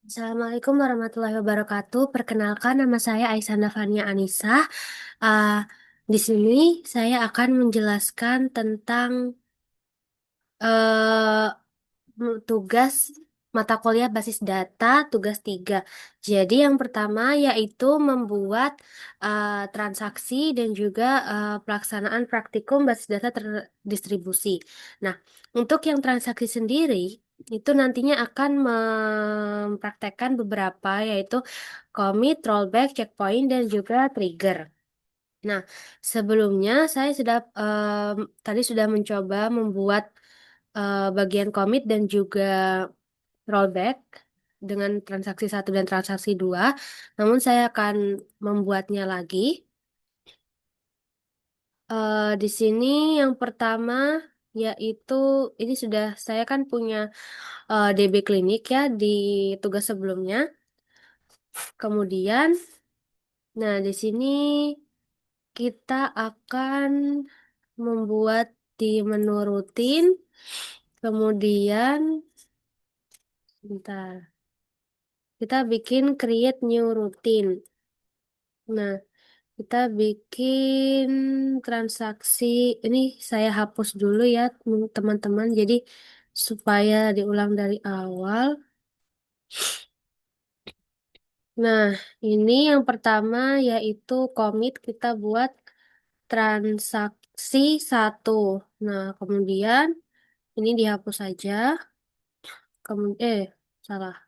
Assalamualaikum warahmatullahi wabarakatuh. Perkenalkan, nama saya Aisyah Fania Anissa. Uh, di sini saya akan menjelaskan tentang uh, tugas mata kuliah basis data, tugas 3. Jadi yang pertama yaitu membuat transaksi dan juga pelaksanaan praktikum basis data terdistribusi. Nah, untuk yang transaksi sendiri, itu nantinya akan mempraktekkan beberapa, yaitu commit, rollback, checkpoint, dan juga trigger. Nah, sebelumnya saya tadi sudah mencoba membuat bagian commit dan juga rollback dengan transaksi satu dan transaksi 2. Namun saya akan membuatnya lagi. Di sini yang pertama yaitu ini sudah saya kan punya DB klinik ya di tugas sebelumnya. Kemudian, nah di sini kita akan membuat di menu rutin. Kemudian, bentar, kita bikin create new routine. Nah, kita bikin transaksi, ini saya hapus dulu ya teman-teman, jadi supaya diulang dari awal. Nah, ini yang pertama yaitu commit kita buat transaksi satu. Nah, kemudian ini dihapus saja. Kemudian, salah.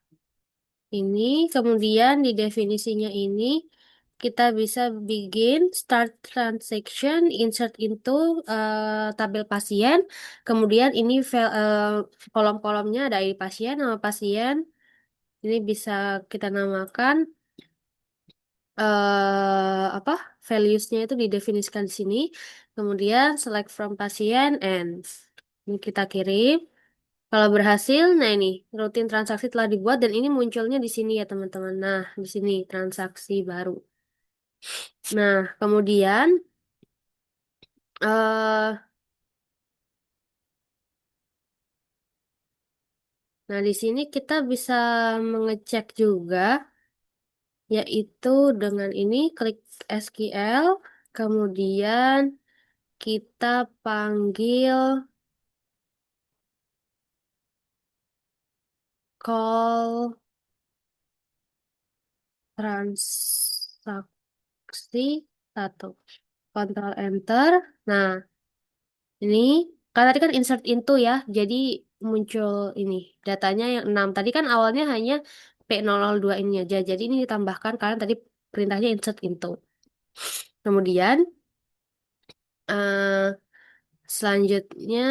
Ini, kemudian di definisinya ini kita bisa bikin start transaction, insert into tabel pasien. Kemudian ini kolom-kolomnya ada ID pasien, nama pasien. Ini bisa kita namakan apa? Values-nya itu didefinisikan di sini. Kemudian select from pasien and ini kita kirim. Kalau berhasil, nah ini rutin transaksi telah dibuat dan ini munculnya di sini ya teman-teman. Nah, di sini transaksi baru. Nah, kemudian eh nah di sini kita bisa mengecek juga yaitu dengan ini klik SQL, kemudian kita panggil call transaksi satu. Control Enter. Nah, ini, kan tadi kan insert into ya, jadi muncul ini, datanya yang 6. Tadi kan awalnya hanya P002 ini aja, jadi ini ditambahkan karena tadi perintahnya insert into. Kemudian, eh, selanjutnya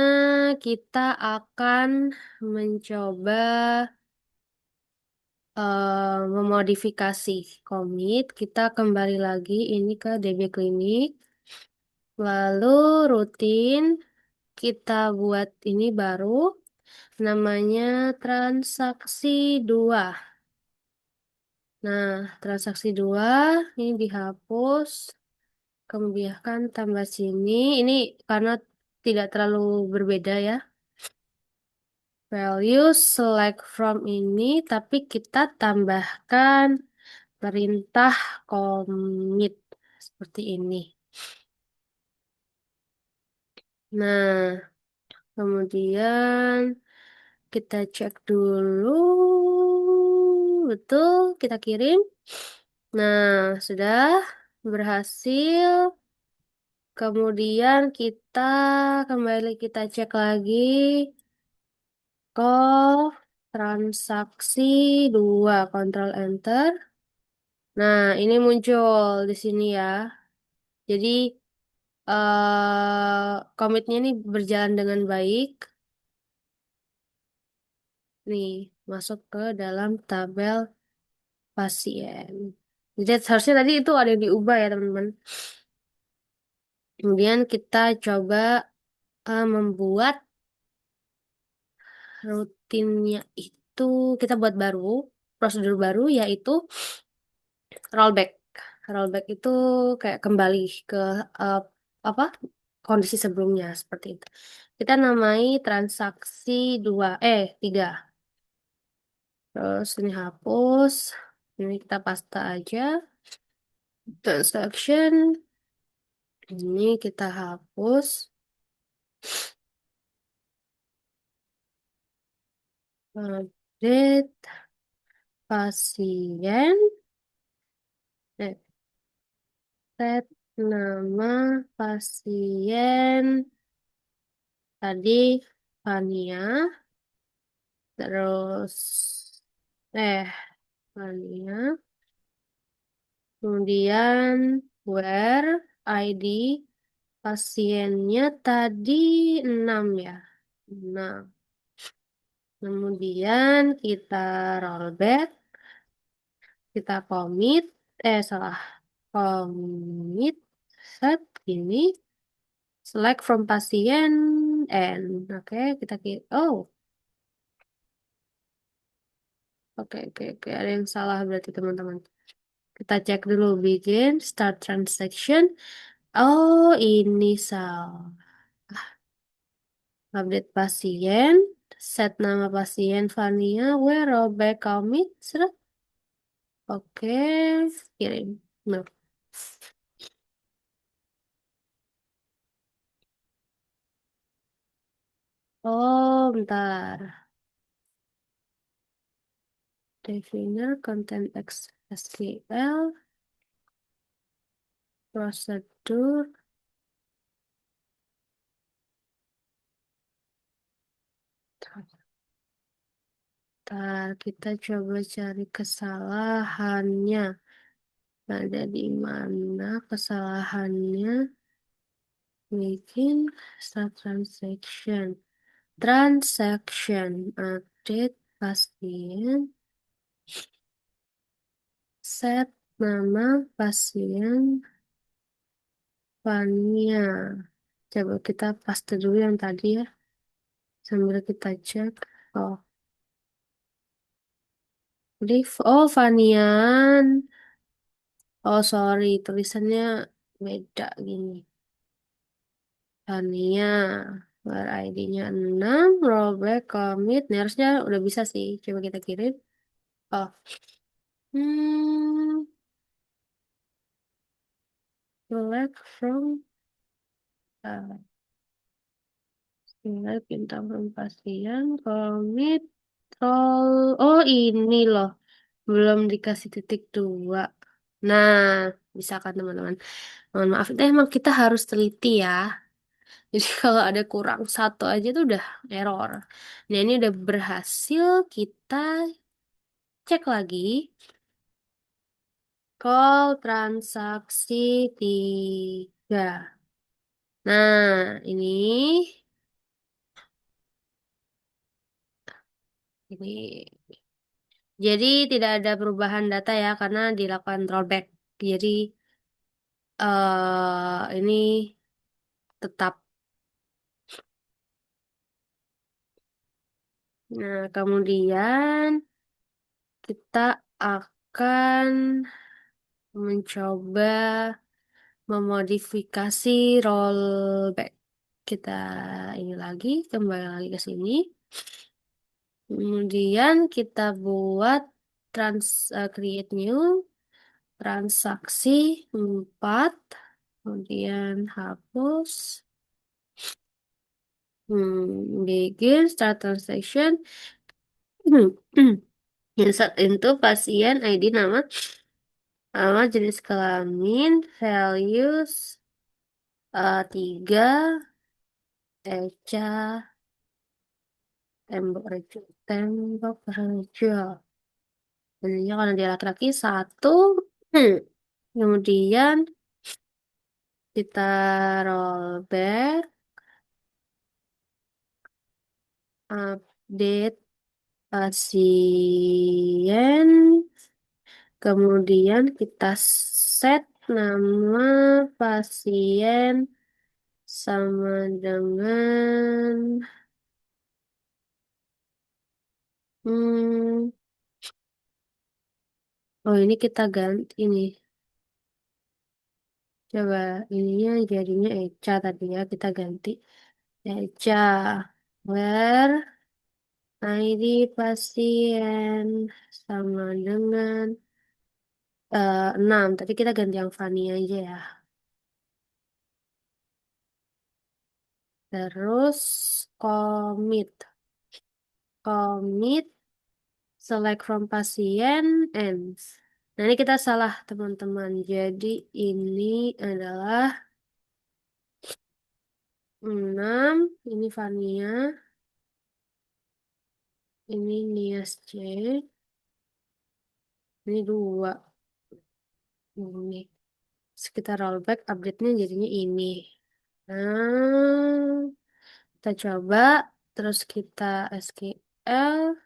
kita akan mencoba memodifikasi commit. Kita kembali lagi ini ke DB Clinic, lalu rutin, kita buat ini baru. Namanya transaksi 2. Nah, transaksi 2 ini dihapus. Kemudian tambah sini. Ini karena tidak terlalu berbeda ya. Value select from ini, tapi kita tambahkan perintah commit seperti ini. Nah, kemudian kita cek dulu. Betul, kita kirim. Nah, sudah berhasil. Kemudian kita cek lagi call transaksi 2, Control Enter. Nah, ini muncul di sini ya. Jadi komitnya ini berjalan dengan baik. Nih, masuk ke dalam tabel pasien. Jadi harusnya tadi itu ada yang diubah ya, teman-teman. Kemudian kita coba membuat rutinnya itu, kita buat baru, prosedur baru yaitu rollback. Rollback itu kayak kembali ke eh, apa kondisi sebelumnya seperti itu. Kita namai transaksi 2, 3. Terus ini hapus. Ini kita pasta aja. Transaction. Ini kita hapus. Update pasien. Set nama pasien tadi Fania. Terus Fania. Kemudian where ID pasiennya tadi 6 ya. 6. Kemudian kita rollback, kita salah, commit, set ini, select from pasien, oke, oke, ada yang salah berarti teman-teman. Kita cek dulu, begin, start transaction, oh ini salah, update pasien, set nama pasien Vania, where rollback commit, seret. Oke, kirim. Nah. Oh, bentar. Definir content SQL, prosedur. Bentar, kita coba cari kesalahannya. Ada di mana kesalahannya? Bikin start transaction. Transaction update pasien. Set nama pasien Fania. Coba kita paste dulu yang tadi ya. Sambil kita cek. Oh, oh Fanian. Oh sorry, tulisannya beda gini. Fania. Where ID-nya 6, rollback, commit. Ini harusnya udah bisa sih. Coba kita kirim. Oh. Hmm, select from select bintang from pasien, commit, roll. Oh ini loh. Belum dikasih titik 2. Nah, bisa kan teman-teman? Mohon maaf, itu emang kita harus teliti ya. Jadi kalau ada kurang satu aja tuh udah error. Nah ini udah berhasil, kita cek lagi. Call transaksi 3. Nah ini. Jadi tidak ada perubahan data ya karena dilakukan rollback. Jadi ini tetap. Nah, kemudian kita akan mencoba memodifikasi rollback. Kita ini lagi, kembali lagi ke sini. Kemudian kita buat create new transaksi 4. Kemudian hapus. Begin start transaction. Insert into pasien ID nama jenis kelamin values 3 Eca tembok rejo. Jadinya karena dia laki-laki 1. Hmm. Kemudian kita rollback, update pasien. Kemudian kita set nama pasien sama dengan hmm, oh ini kita ganti ini. Coba ininya jadinya Eca tadi ya kita ganti Eca. Where ID pasien sama dengan 6. Tapi kita ganti yang Fani aja ya. Terus commit. Commit, select from pasien, ends. Nah, ini kita salah, teman-teman. Jadi ini adalah 6. Ini Fania. Ini Nias C. Ini 2. Ini. Sekitar rollback, update-nya jadinya ini. Nah, kita coba. Terus kita SQL.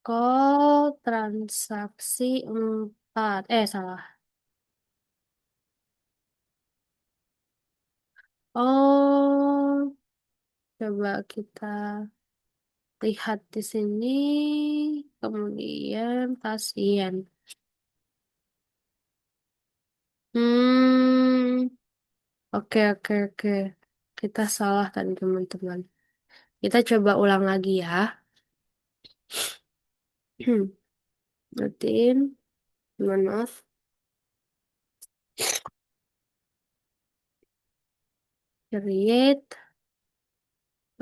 Call transaksi 4. Salah. Oh, coba kita lihat di sini. Kemudian pasien. Hmm, oke, oke, oke. Kita salah tadi, teman-teman. Kita coba ulang lagi ya. Rutin, mohon maaf. Create.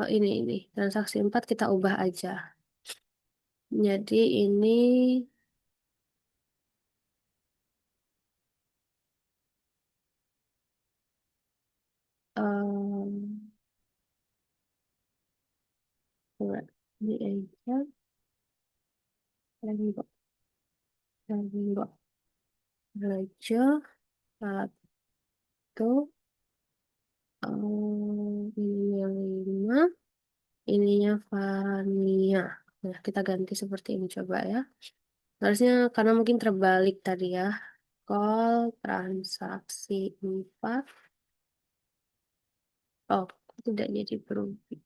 Oh, ini. Transaksi 4 kita ubah aja. Jadi ini em, coba ini aja. Tembok, tembok. Raja, satu. Ininya 5. Ininya Fania. Nah, kita ganti seperti ini coba ya. Harusnya karena mungkin terbalik tadi ya. Call transaksi 4. Oh, tidak jadi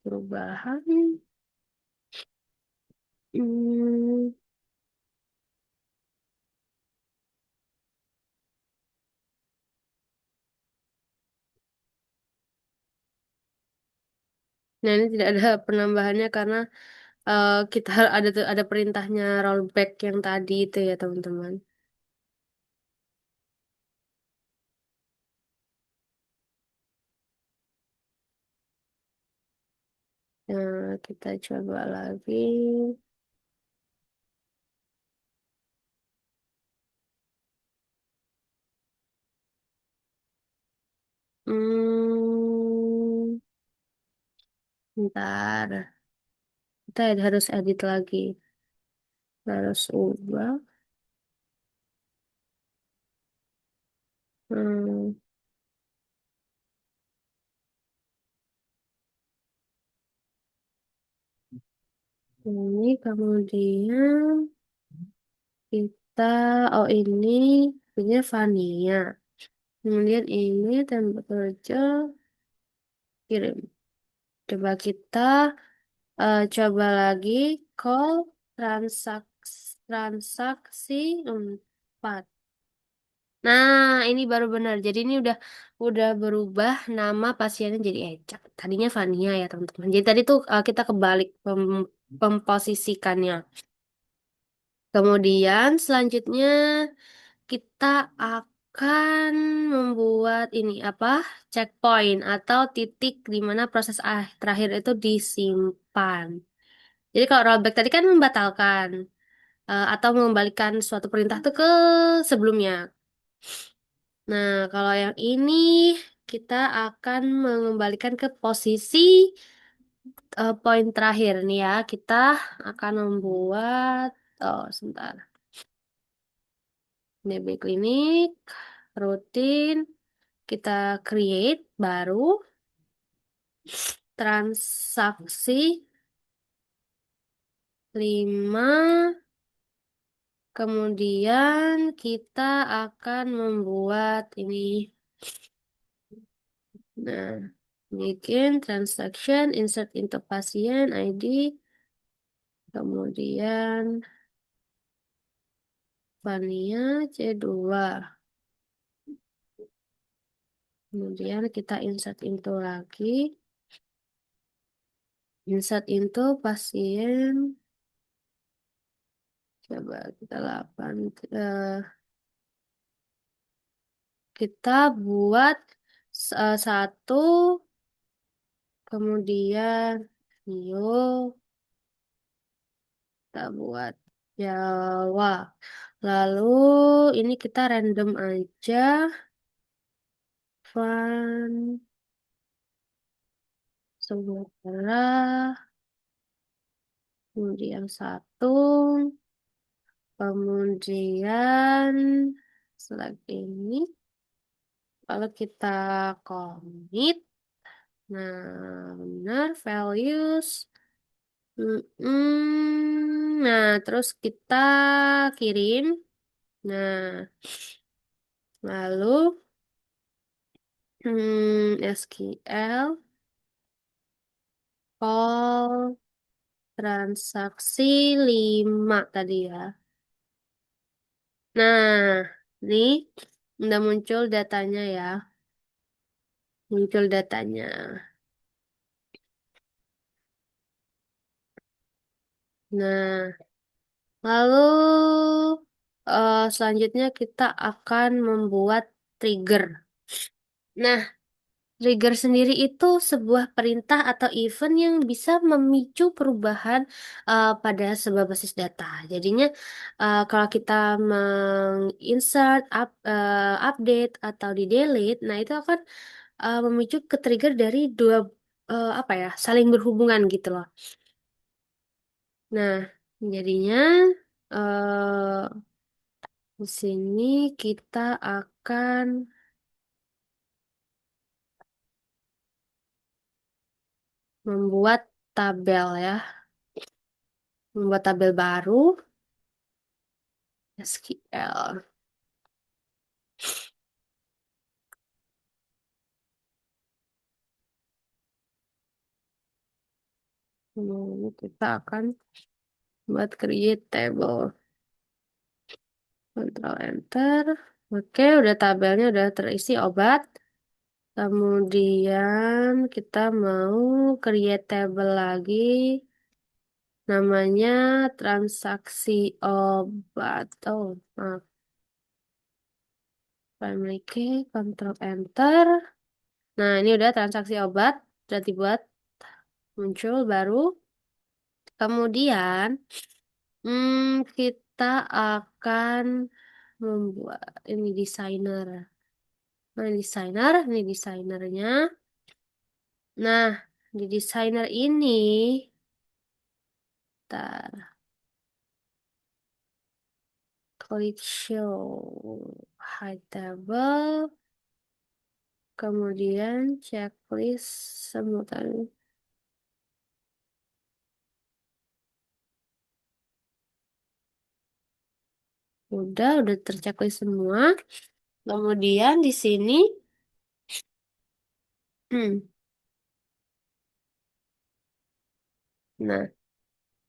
perubahan. Hmm. Nah, ini tidak ada penambahannya karena kita ada perintahnya rollback yang tadi itu ya, teman-teman. Nah, kita coba lagi. Hmm, Bentar. Kita harus edit lagi. Harus ubah. Hmm, ini kemudian kita, oh ini Vania. Kemudian ini tempat kerja kirim. Coba kita coba lagi call transaksi 4. Nah, ini baru benar. Jadi ini udah berubah nama pasiennya jadi Eca. Tadinya Vania ya, teman-teman. Jadi tadi tuh kita kebalik pemposisikannya. Kemudian selanjutnya kita akan membuat ini apa? Checkpoint atau titik di mana proses terakhir itu disimpan. Jadi kalau rollback tadi kan membatalkan atau mengembalikan suatu perintah tuh ke sebelumnya. Nah, kalau yang ini kita akan mengembalikan ke posisi poin terakhir nih ya. Kita akan membuat, oh sebentar, DB klinik, rutin, kita create baru, transaksi 5, kemudian kita akan membuat ini. Nah, bikin transaction, insert into pasien ID, kemudian Vania C2. Kemudian kita insert into lagi. Insert into pasien. Coba kita 8. eh, kita buat satu, kemudian Rio, kita buat Jawa. Lalu ini kita random aja. Fun, Sumatera, kemudian satu, kemudian selagi ini, kalau kita commit, nah benar, values. Nah, terus kita kirim. Nah, lalu SQL call transaksi 5 tadi ya. Nah, ini udah muncul datanya ya. Muncul datanya. Nah, lalu selanjutnya kita akan membuat trigger. Nah, trigger sendiri itu sebuah perintah atau event yang bisa memicu perubahan pada sebuah basis data. Jadinya kalau kita menginsert, update atau di delete, nah itu akan memicu ke trigger dari dua apa ya, saling berhubungan gitu loh. Nah, jadinya di sini kita akan membuat tabel ya, membuat tabel baru SQL. Ini kita akan buat create table. Control Enter. Oke, udah tabelnya udah terisi obat. Kemudian kita mau create table lagi. Namanya transaksi obat. Oh, maaf. Primary key, Control Enter. Nah, ini udah transaksi obat. Udah dibuat muncul baru. Kemudian, kita akan membuat ini desainer. Nah, desainer, ini desainernya. Nah, di desainer ini, kita klik show hide table, kemudian checklist semua tadi. Udah terchecklist semua. Kemudian di sini, nah,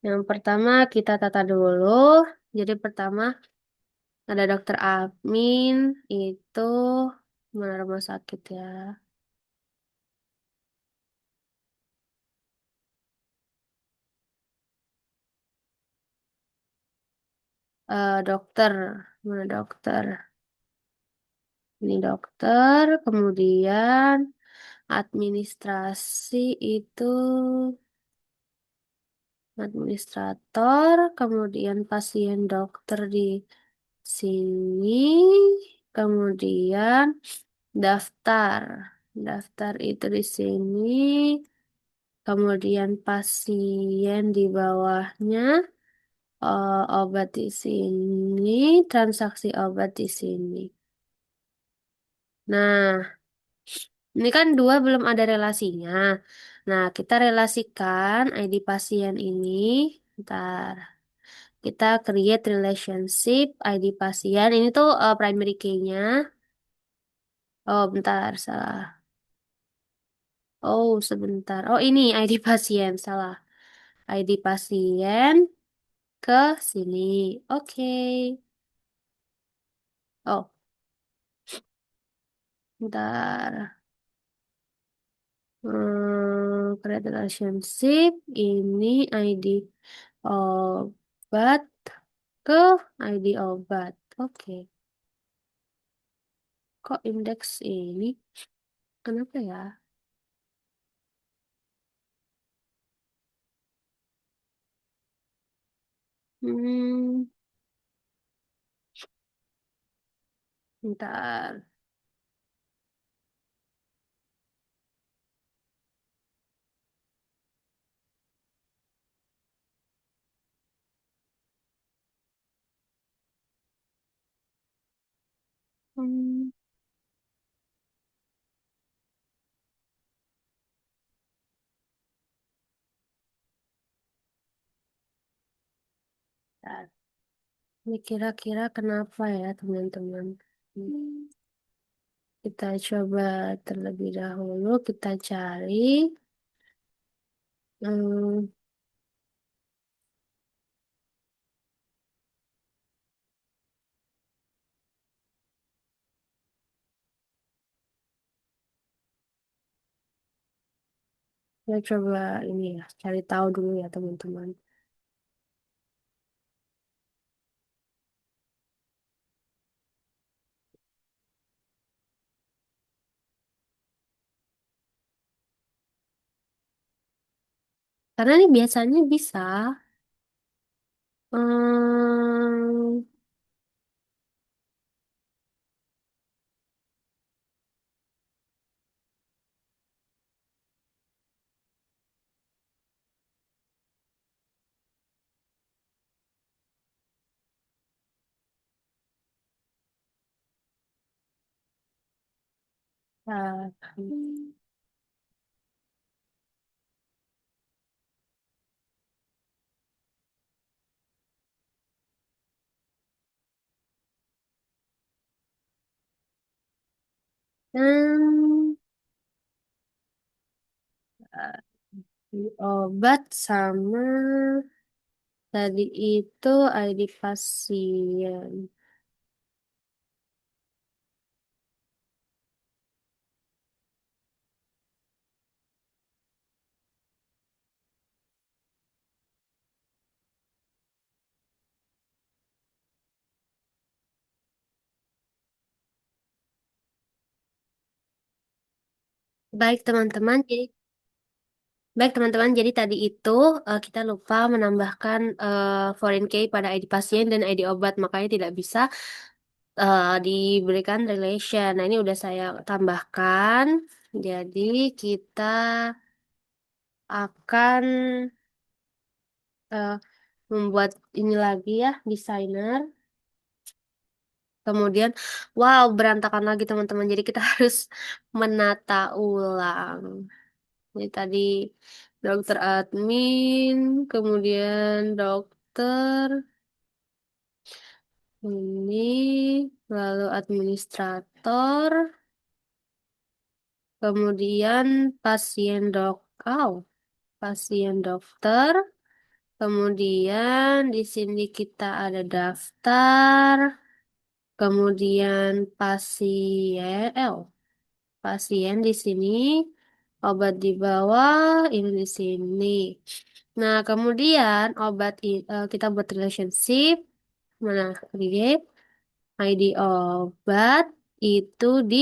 yang pertama kita tata dulu. Jadi pertama ada dokter admin itu mana rumah sakit ya. Dokter, mana dokter? Ini dokter, kemudian administrasi itu administrator, kemudian pasien dokter di sini, kemudian daftar. Daftar itu di sini, kemudian pasien di bawahnya, obat di sini, transaksi obat di sini. Nah, ini kan dua belum ada relasinya. Nah, kita relasikan ID pasien ini. Ntar, kita create relationship ID pasien. Ini tuh primary key-nya. Oh, bentar, salah. Oh, sebentar. Oh, ini ID pasien, salah. ID pasien ke sini. Oke. Oh, bentar. create relationship, ini ID obat ke ID obat. Oke, kok indeks ini? Kenapa ya? Hmm, Bentar. Hmm, Bentar. Ini kira-kira kenapa ya, teman-teman? Hmm, Kita coba terlebih dahulu, kita cari. Hmm, Kita coba ini ya, cari tahu dulu ya, teman-teman. Karena ini biasanya bisa. Hmm, ah, hmm, Obat sama tadi itu ID pasien. Baik teman-teman, baik teman-teman. Jadi tadi itu kita lupa menambahkan foreign key pada ID pasien dan ID obat, makanya tidak bisa diberikan relation. Nah ini udah saya tambahkan. Jadi kita akan eh, membuat ini lagi ya, desainer. Kemudian, wow, berantakan lagi teman-teman. Jadi kita harus menata ulang. Ini tadi dokter admin, kemudian dokter, ini, lalu administrator, kemudian pasien oh, pasien dokter, kemudian di sini kita ada daftar, kemudian pasien di sini, obat di bawah, ini di sini. Nah, kemudian kita buat relationship, mana create ID obat itu di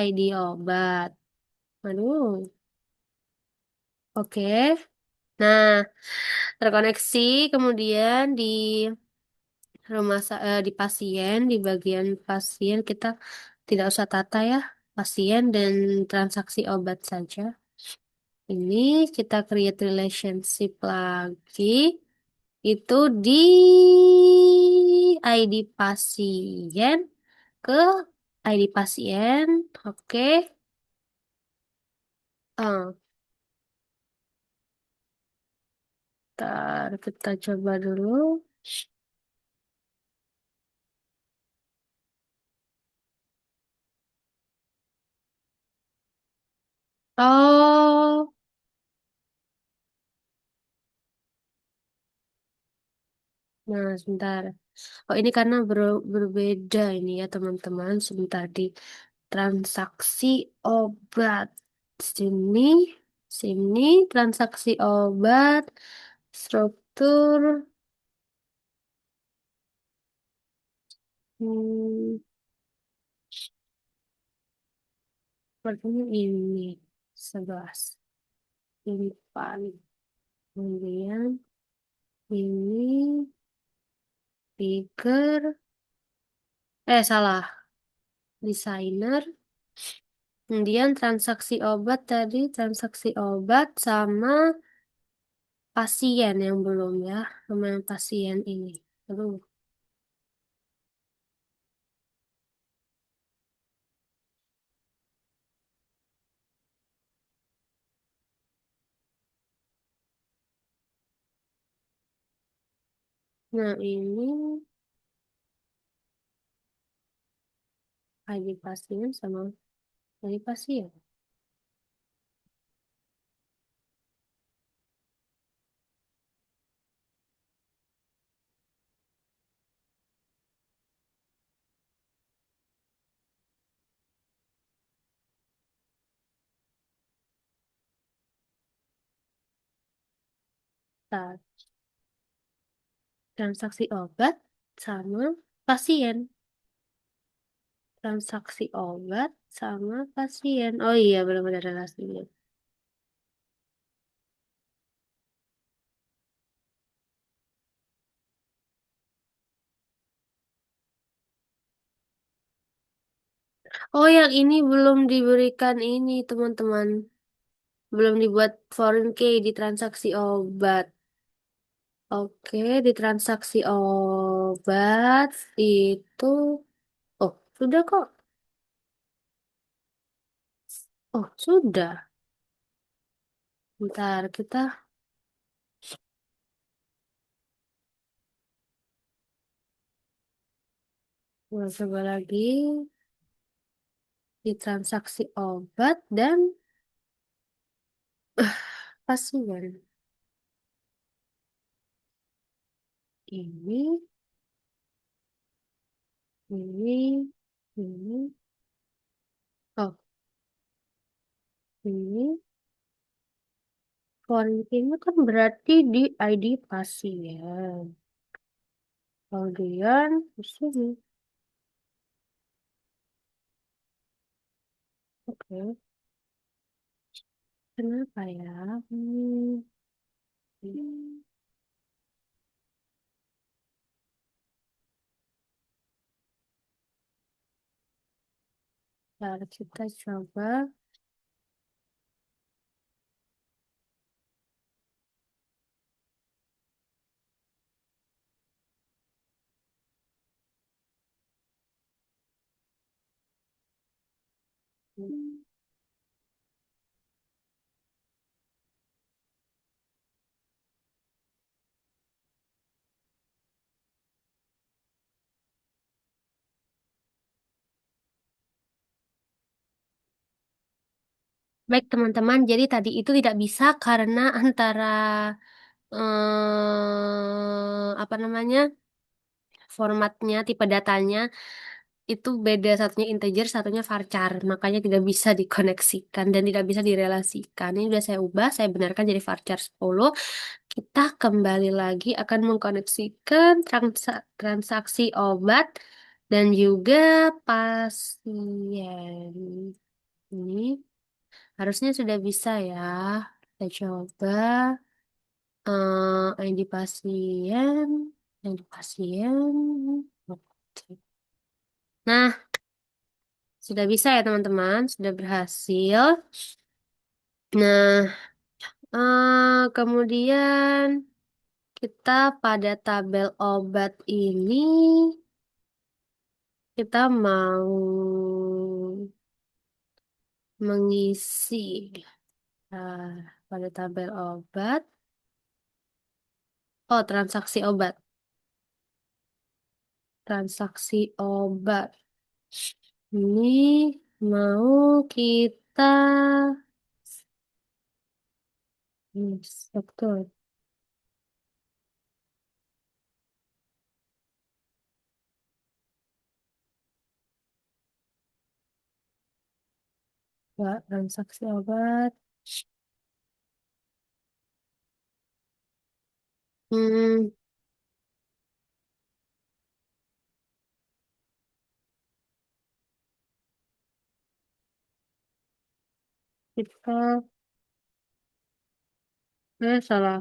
ID obat. Aduh, oke. Nah, terkoneksi kemudian di pasien, di bagian pasien kita tidak usah tata ya, pasien dan transaksi obat saja. Ini kita create relationship lagi. Itu di ID pasien ke ID pasien. Oke. Ah, Ntar kita coba dulu. Oh, nah sebentar. Oh, ini karena berbeda ini ya teman-teman. Sebentar di transaksi obat sini Sini transaksi obat, struktur, hmm, sepertinya ini 11. Ini paling. Kemudian ini speaker, salah, desainer. Kemudian transaksi obat tadi, transaksi obat sama pasien yang belum ya, sama yang pasien ini. Aduh, nah ini ID pasien sama ID pasien. Nah, transaksi obat sama pasien. Transaksi obat sama pasien. Oh iya, belum ada relasinya. Oh, yang ini belum diberikan ini, teman-teman. Belum dibuat foreign key di transaksi obat. Oke, di transaksi obat itu, oh, sudah kok. Oh, sudah. Bentar, kita coba lagi di transaksi obat dan pasien. Ini, ini, ini. Oh, ini. Foreign key-nya kan berarti di ID pasien. Kemudian, di sini. Oke, kenapa ya? Hmm. Bentar, kita coba. Baik teman-teman, jadi tadi itu tidak bisa karena antara apa namanya formatnya, tipe datanya itu beda, satunya integer, satunya varchar, makanya tidak bisa dikoneksikan dan tidak bisa direlasikan. Ini sudah saya ubah, saya benarkan jadi varchar 10. Kita kembali lagi akan mengkoneksikan transaksi obat dan juga pasien. Ini harusnya sudah bisa ya. Kita coba ID pasien, ID pasien. Oke. Nah, sudah bisa ya teman-teman, sudah berhasil. Nah, kemudian kita pada tabel obat ini kita mau mengisi uh, pada tabel obat. Oh, transaksi obat. Transaksi obat. Ini mau kita betul. Transaksi obat. Hmm, kita, salah.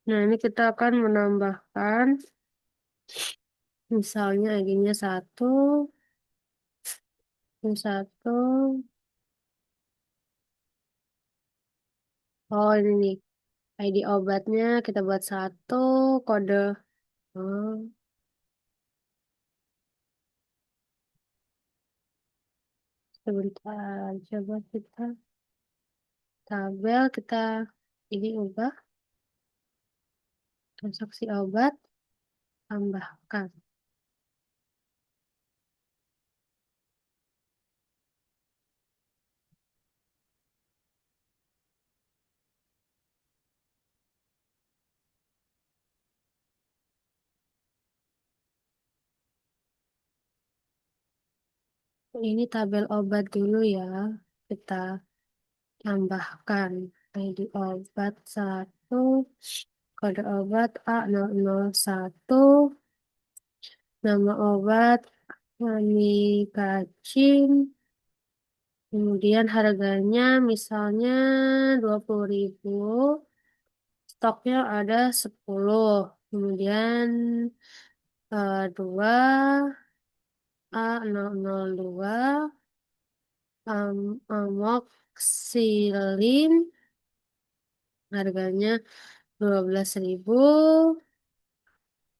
Nah, ini kita akan menambahkan, misalnya ID-nya satu, ini satu. Oh, ini nih. ID obatnya kita buat satu, kode. Oh, sebentar. Coba kita tabel, kita ini ubah. Transaksi obat, tambahkan. Ini tabel obat dulu ya. Kita tambahkan ID obat satu, kode obat A001, nama obat Manicacin, kemudian harganya misalnya 20.000, stoknya ada 10, kemudian 2 A002, amoxicillin, harganya 12.000.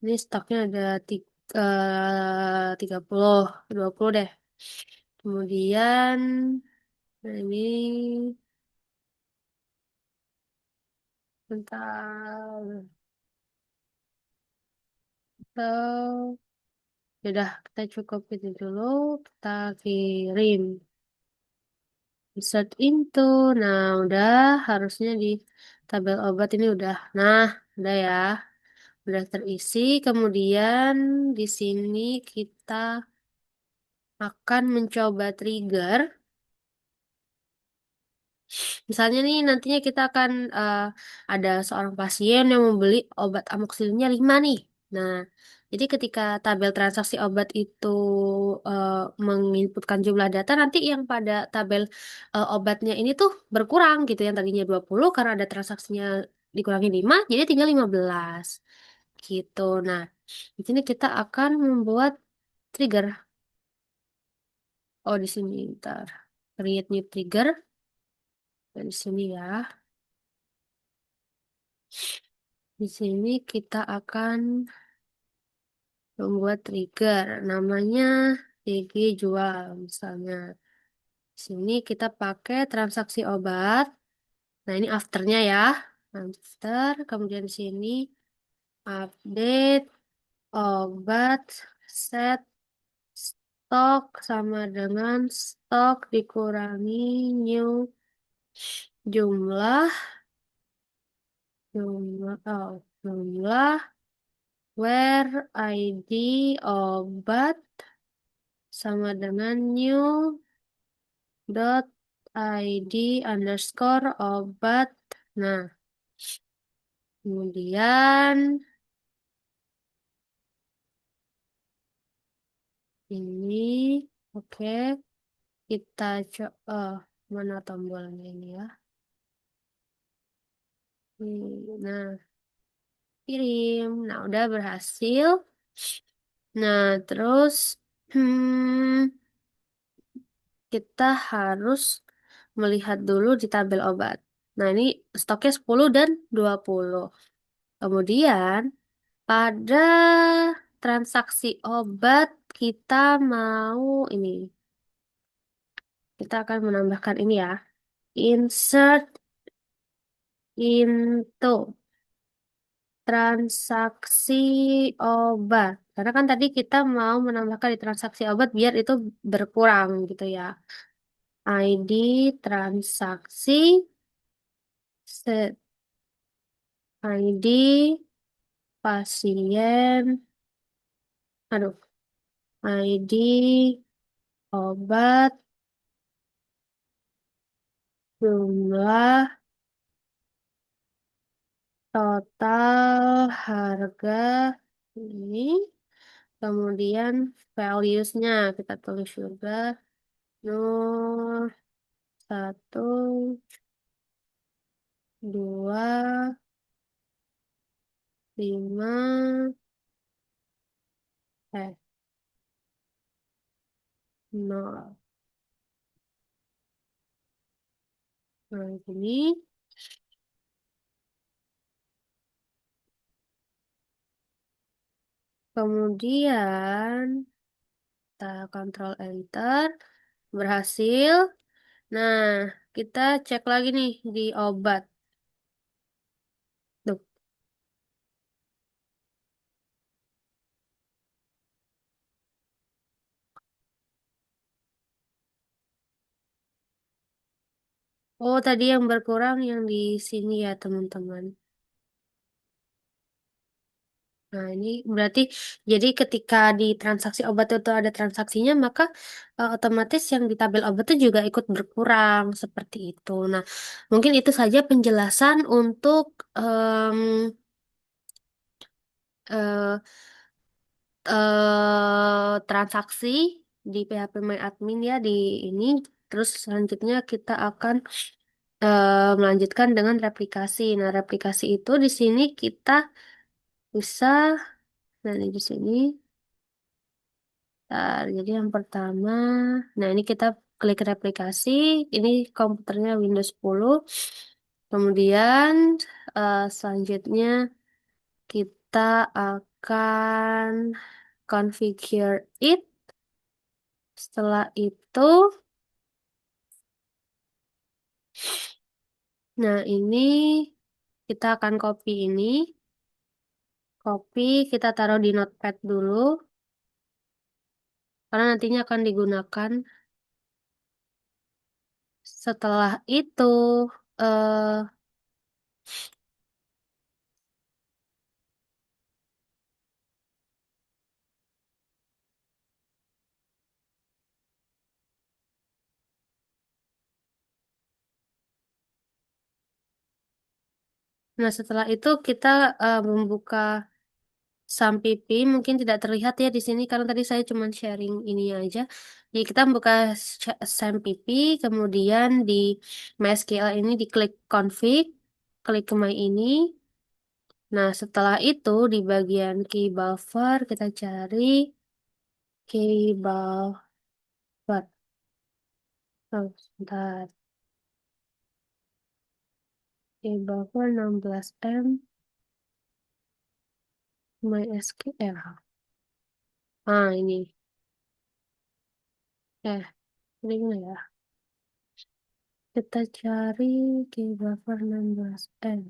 Ini stoknya ada 30, 20 deh. Kemudian ini bentar. So, udah kita cukup itu dulu. Kita kirim. Insert into. Nah, udah harusnya di tabel obat ini udah. Nah, udah ya. Udah terisi. Kemudian di sini kita akan mencoba trigger. Misalnya nih nantinya kita akan ada seorang pasien yang membeli obat amoksilinnya 5 nih. Nah, jadi ketika tabel transaksi obat itu eh, menginputkan jumlah data, nanti yang pada tabel obatnya ini tuh berkurang gitu. Yang tadinya 20 karena ada transaksinya dikurangi 5 jadi tinggal 15 gitu. Nah, di sini kita akan membuat trigger. Oh, di sini ntar. Create new trigger. Di sini ya. Di sini kita akan membuat trigger. Namanya TG jual misalnya. Di sini kita pakai transaksi obat. Nah, ini afternya ya. After, kemudian di sini update obat set stok sama dengan stok dikurangi new jumlah jumlah where ID obat sama dengan new dot ID underscore obat. Nah, kemudian ini oke, kita coba mana tombolnya ini ya. Nah, kirim. Nah, udah berhasil. Nah, terus kita harus melihat dulu di tabel obat. Nah, ini stoknya 10 dan 20. Kemudian pada transaksi obat kita mau ini. Kita akan menambahkan ini ya. Insert into transaksi obat. Karena kan tadi kita mau menambahkan di transaksi obat biar itu berkurang gitu ya. ID transaksi set ID pasien. Aduh, ID obat jumlah total harga ini, kemudian values-nya kita tulis juga 0, 1, 2, 5, 0. Nah, ini kemudian kita kontrol enter, berhasil. Nah, kita cek lagi nih di obat. Tuh. Oh, tadi yang berkurang yang di sini ya, teman-teman. Nah, ini berarti jadi ketika di transaksi obat itu ada transaksinya, maka otomatis yang di tabel obat itu juga ikut berkurang seperti itu. Nah, mungkin itu saja penjelasan untuk eh, transaksi di PHP My Admin ya di ini. Terus selanjutnya kita akan melanjutkan dengan replikasi. Nah, replikasi itu di sini kita bisa, nah ini di sini. Jadi yang pertama, nah ini kita klik replikasi. Ini komputernya Windows 10. Kemudian selanjutnya kita akan configure it. Setelah itu, nah ini kita akan copy ini. Copy, kita taruh di notepad dulu. Karena nantinya akan digunakan. Setelah itu, eh, nah setelah itu kita membuka Sampipi mungkin tidak terlihat ya di sini karena tadi saya cuma sharing ini aja. Jadi kita buka Sampipi, kemudian di MySQL ini diklik config, klik ke my ini. Nah, setelah itu di bagian key buffer kita cari key buffer. Oh, sebentar. Key buffer 16M MySQL. Ah, ini. Ini gimana ya? Kita cari key buffer 16M.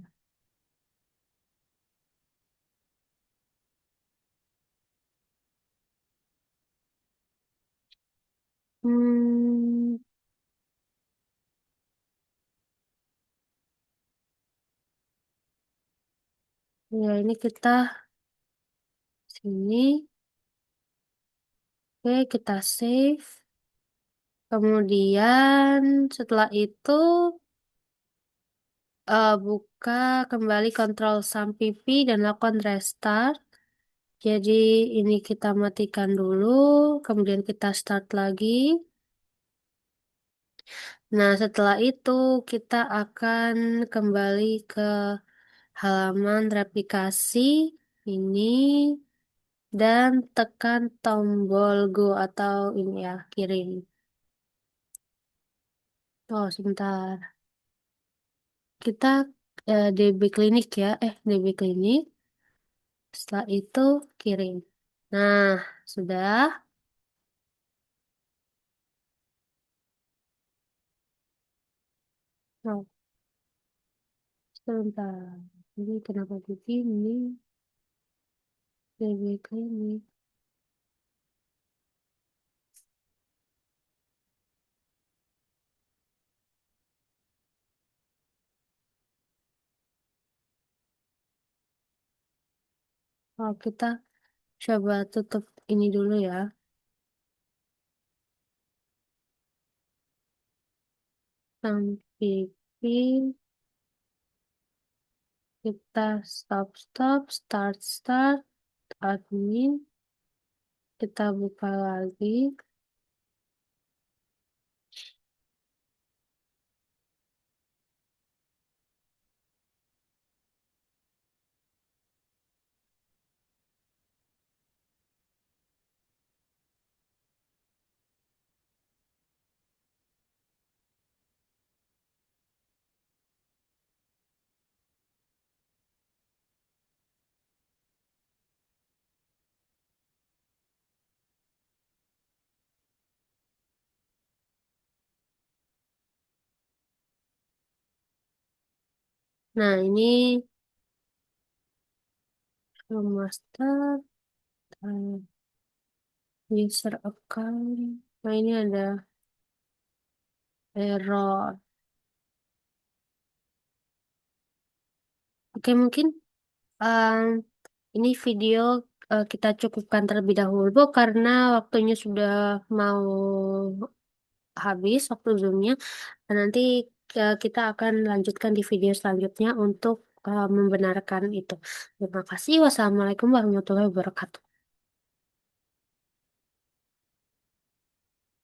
Hmm, ya ini kita sini. Oke, kita save. Kemudian setelah itu buka kembali Control Sampipi dan lakukan restart. Jadi ini kita matikan dulu, kemudian kita start lagi. Nah, setelah itu kita akan kembali ke halaman replikasi ini dan tekan tombol go atau ini ya, kirim. Oh, sebentar. Kita DB klinik ya, DB klinik. Setelah itu kirim. Nah, sudah. Oh, sebentar. Ini kenapa begini? DB klinik. Oh, kita coba tutup ini dulu ya. Pipin, kita start, admin, kita buka lagi. Nah, ini master, user account. Nah, ini ada error. Oke, mungkin em, ini video kita cukupkan terlebih dahulu karena waktunya sudah mau habis waktu Zoom-nya. Nanti kita akan lanjutkan di video selanjutnya untuk membenarkan itu. Terima kasih. Wassalamualaikum warahmatullahi wabarakatuh.